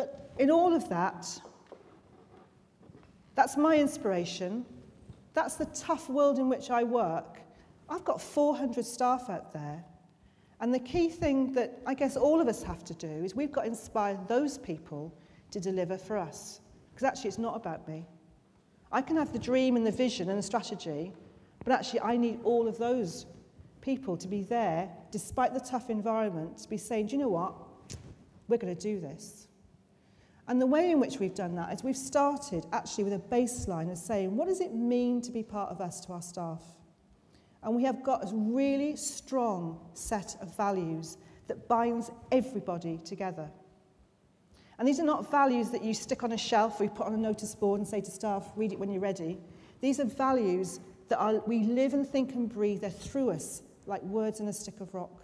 But in all of that, that's my inspiration. That's the tough world in which I work. I've got 400 staff out there. And the key thing that I guess all of us have to do is we've got to inspire those people to deliver for us. Because actually it's not about me. I can have the dream and the vision and the strategy, but actually I need all of those people to be there, despite the tough environment, to be saying, do you know what? We're going to do this. And the way in which we've done that is we've started actually with a baseline of saying, what does it mean to be part of us to our staff? And we have got a really strong set of values that binds everybody together. And these are not values that you stick on a shelf or you put on a notice board and say to staff, read it when you're ready. These are values that we live and think and breathe. They're through us like words in a stick of rock.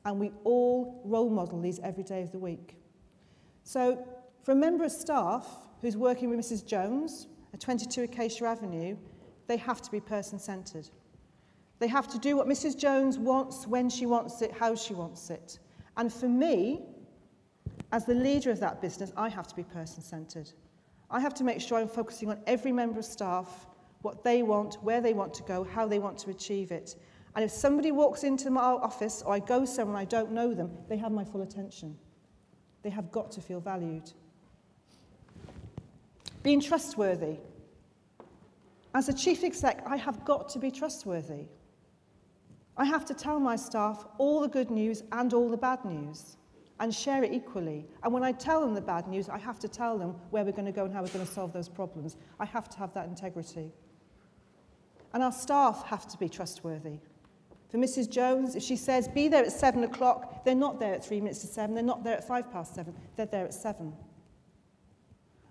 And we all role model these every day of the week. So for a member of staff who's working with Mrs. Jones at 22 Acacia Avenue, they have to be person-centred. They have to do what Mrs. Jones wants, when she wants it, how she wants it. And for me, as the leader of that business, I have to be person-centred. I have to make sure I'm focusing on every member of staff, what they want, where they want to go, how they want to achieve it. And if somebody walks into my office or I go somewhere and I don't know them, they have my full attention. They have got to feel valued. Being trustworthy. As a chief exec, I have got to be trustworthy. I have to tell my staff all the good news and all the bad news and share it equally. And when I tell them the bad news, I have to tell them where we're going to go and how we're going to solve those problems. I have to have that integrity. And our staff have to be trustworthy. For Mrs. Jones, if she says, be there at 7 o'clock, they're not there at 3 minutes to 7, they're not there at 7:05, they're there at 7.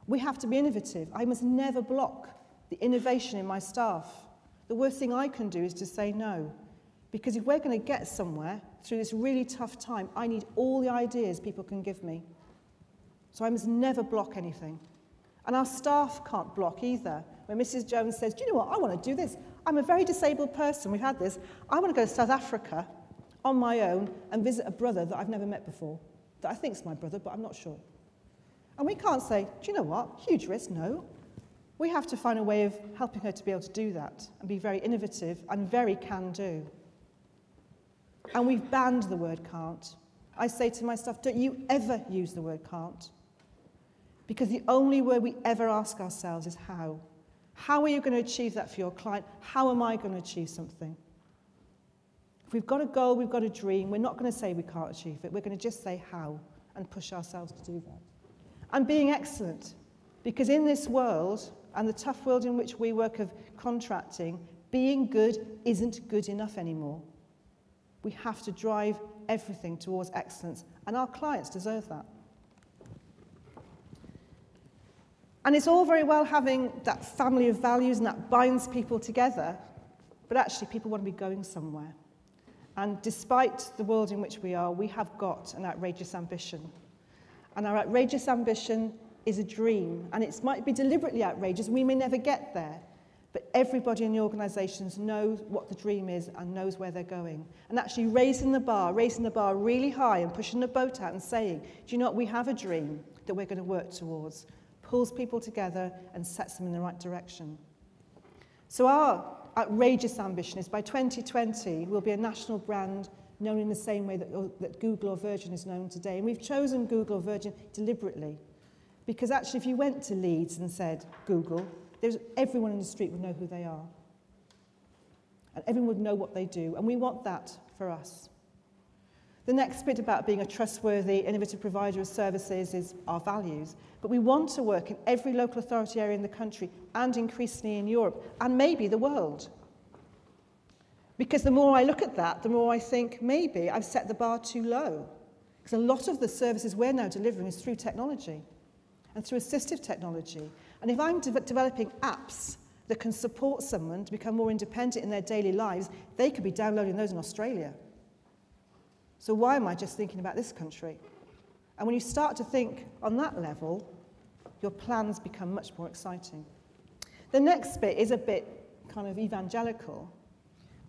We have to be innovative. I must never block the innovation in my staff. The worst thing I can do is to say no. Because if we're going to get somewhere through this really tough time, I need all the ideas people can give me. So I must never block anything. And our staff can't block either. When Mrs. Jones says, do you know what, I want to do this. I'm a very disabled person, we've had this. I want to go to South Africa on my own and visit a brother that I've never met before, that I think is my brother, but I'm not sure. And we can't say, do you know what, huge risk, no. We have to find a way of helping her to be able to do that and be very innovative and very can-do. And we've banned the word can't. I say to my staff, don't you ever use the word can't. Because the only word we ever ask ourselves is how. How are you going to achieve that for your client? How am I going to achieve something? If we've got a goal, we've got a dream, we're not going to say we can't achieve it. We're going to just say how and push ourselves to do that. And being excellent. Because in this world, and the tough world in which we work of contracting, being good isn't good enough anymore. We have to drive everything towards excellence, and our clients deserve that. And it's all very well having that family of values and that binds people together, but actually people want to be going somewhere. And despite the world in which we are, we have got an outrageous ambition. And our outrageous ambition is a dream, and it might be deliberately outrageous, we may never get there. But everybody in the organisations knows what the dream is and knows where they're going. And actually raising the bar really high and pushing the boat out and saying, do you know what, we have a dream that we're going to work towards, pulls people together and sets them in the right direction. So our outrageous ambition is by 2020 we'll be a national brand known in the same way that Google or Virgin is known today. And we've chosen Google or Virgin deliberately because actually if you went to Leeds and said Google, everyone in the street would know who they are. And everyone would know what they do. And we want that for us. The next bit about being a trustworthy, innovative provider of services is our values. But we want to work in every local authority area in the country and increasingly in Europe and maybe the world. Because the more I look at that, the more I think maybe I've set the bar too low. Because a lot of the services we're now delivering is through technology and through assistive technology. And if I'm developing apps that can support someone to become more independent in their daily lives, they could be downloading those in Australia. So why am I just thinking about this country? And when you start to think on that level, your plans become much more exciting. The next bit is a bit kind of evangelical,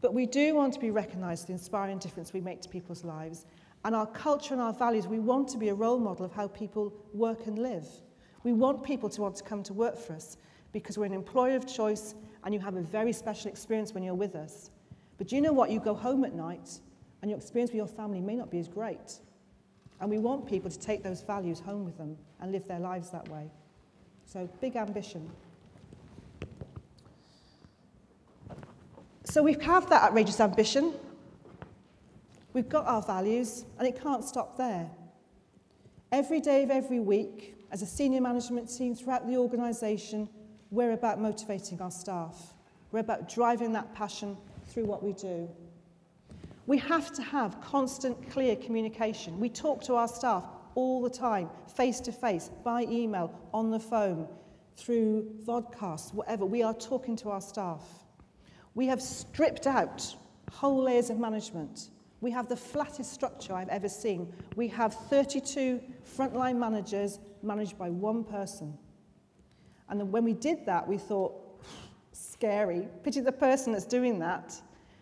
but we do want to be recognised for the inspiring difference we make to people's lives. And our culture and our values, we want to be a role model of how people work and live. We want people to want to come to work for us because we're an employer of choice and you have a very special experience when you're with us. But do you know what? You go home at night and your experience with your family may not be as great. And we want people to take those values home with them and live their lives that way. So big ambition. So we have that outrageous ambition. We've got our values, and it can't stop there. Every day of every week, as a senior management team throughout the organisation, we're about motivating our staff. We're about driving that passion through what we do. We have to have constant, clear communication. We talk to our staff all the time, face to face, by email, on the phone, through vodcasts, whatever. We are talking to our staff. We have stripped out whole layers of management. We have the flattest structure I've ever seen. We have 32 frontline managers managed by one person. And then when we did that, we thought, scary, pity the person that's doing that.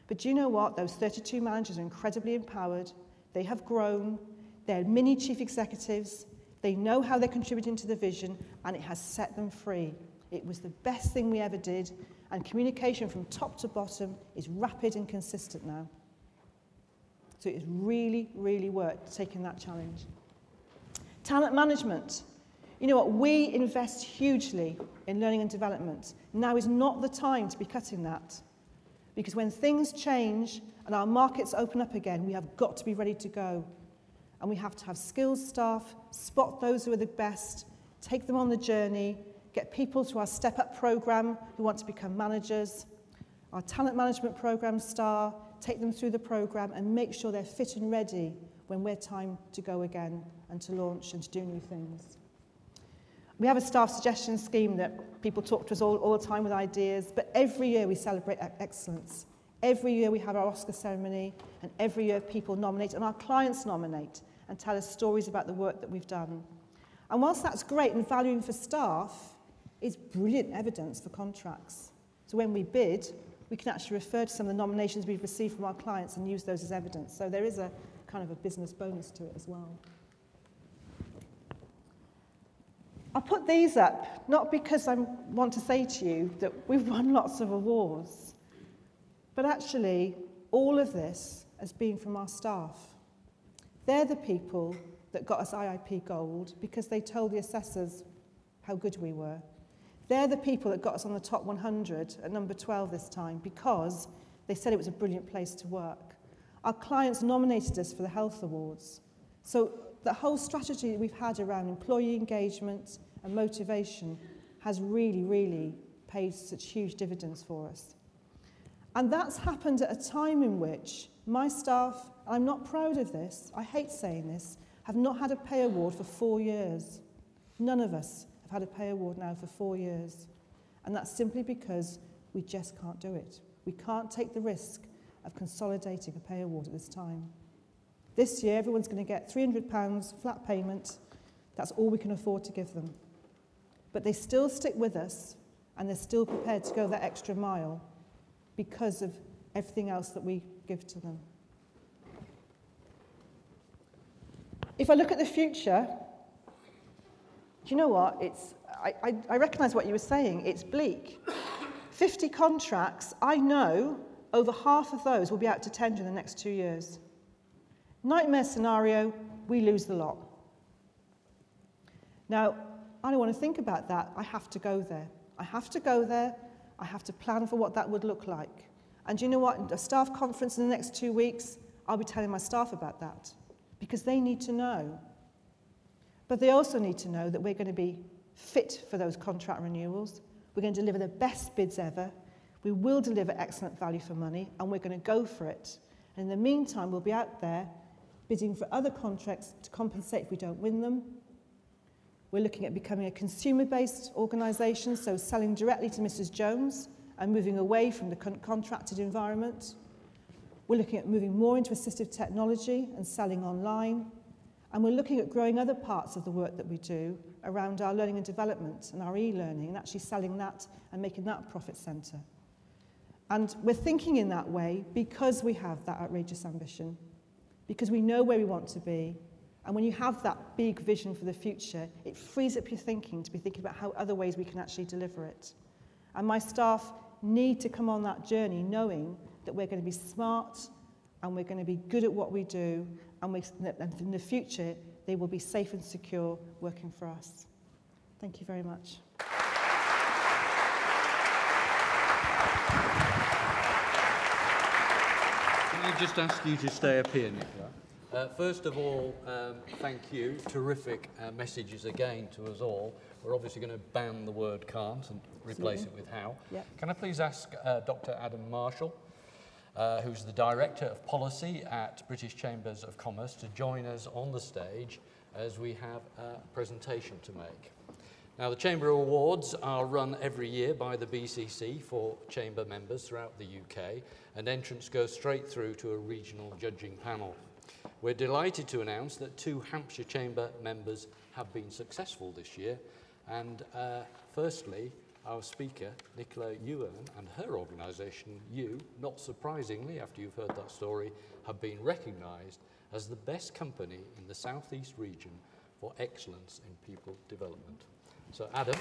But do you know what? Those 32 managers are incredibly empowered. They have grown. They're mini chief executives. They know how they're contributing to the vision, and it has set them free. It was the best thing we ever did, and communication from top to bottom is rapid and consistent now. So it has really, really worked, taking that challenge. Talent management. You know what? We invest hugely in learning and development. Now is not the time to be cutting that. Because when things change and our markets open up again, we have got to be ready to go. And we have to have skilled staff, spot those who are the best, take them on the journey, get people to our Step Up programme who want to become managers, our talent management programme STAR, take them through the programme and make sure they're fit and ready when we're time to go again and to launch and to do new things. We have a staff suggestion scheme that people talk to us all the time with ideas, but every year we celebrate excellence. Every year we have our Oscar ceremony, and every year people nominate, and our clients nominate and tell us stories about the work that we've done. And whilst that's great and valuing for staff, it's brilliant evidence for contracts. So when we bid, we can actually refer to some of the nominations we've received from our clients and use those as evidence. So there is a kind of a business bonus to it as well. I put these up, not because I want to say to you that we've won lots of awards, but actually all of this has been from our staff. They're the people that got us IIP Gold because they told the assessors how good we were. They're the people that got us on the top 100 at number 12 this time because they said it was a brilliant place to work. Our clients nominated us for the Health Awards. So the whole strategy that we've had around employee engagement and motivation has really, really paid such huge dividends for us. And that's happened at a time in which my staff, and I'm not proud of this, I hate saying this, have not had a pay award for 4 years. None of us have had a pay award now for 4 years. And that's simply because we just can't do it. We can't take the risk of consolidating a pay award at this time. This year, everyone's going to get £300 flat payment. That's all we can afford to give them. But they still stick with us, and they're still prepared to go that extra mile because of everything else that we give to them. If I look at the future, do you know what? I recognise what you were saying. It's bleak. 50 contracts, I know over half of those will be out to tender in the next 2 years. Nightmare scenario, we lose the lot. Now, I don't want to think about that. I have to go there. I have to go there. I have to plan for what that would look like. And do you know what? At a staff conference in the next 2 weeks, I'll be telling my staff about that because they need to know. But they also need to know that we're going to be fit for those contract renewals. We're going to deliver the best bids ever. We will deliver excellent value for money, and we're going to go for it. And in the meantime, we'll be out there bidding for other contracts to compensate if we don't win them. We're looking at becoming a consumer-based organisation, so selling directly to Mrs. Jones and moving away from the contracted environment. We're looking at moving more into assistive technology and selling online. And we're looking at growing other parts of the work that we do around our learning and development and our e-learning and actually selling that and making that a profit centre. And we're thinking in that way because we have that outrageous ambition. because we know where we want to be. And when you have that big vision for the future, it frees up your thinking to be thinking about how other ways we can actually deliver it. And my staff need to come on that journey knowing that we're going to be smart and we're going to be good at what we do, and in the future they will be safe and secure working for us. Thank you very much. Can I just ask you to stay up here, Nicola? First of all, thank you. Terrific messages again to us all. We're obviously going to ban the word can't and replace it with how. Yep. Can I please ask Dr. Adam Marshall, who's the Director of Policy at British Chambers of Commerce, to join us on the stage as we have a presentation to make. Now, the Chamber Awards are run every year by the BCC for Chamber members throughout the UK, and entrants go straight through to a regional judging panel. We're delighted to announce that 2 Hampshire Chamber members have been successful this year, and firstly, our speaker, Nicola Youern, and her organisation, You, not surprisingly, after you've heard that story, have been recognised as the best company in the South East region for excellence in people development. So, Adam.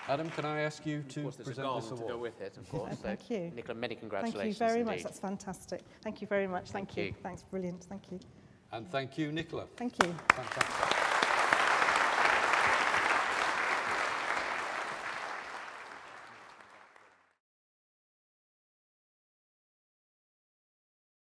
Adam, can I ask you to present this award? To go with it, of course. Thank you. Nicola, many congratulations. Thank you very indeed. much. That's fantastic. Thank you very much. Thank you. you. Thanks. Brilliant. Thank you. And thank you, Nicola. Thank you. Fantastic.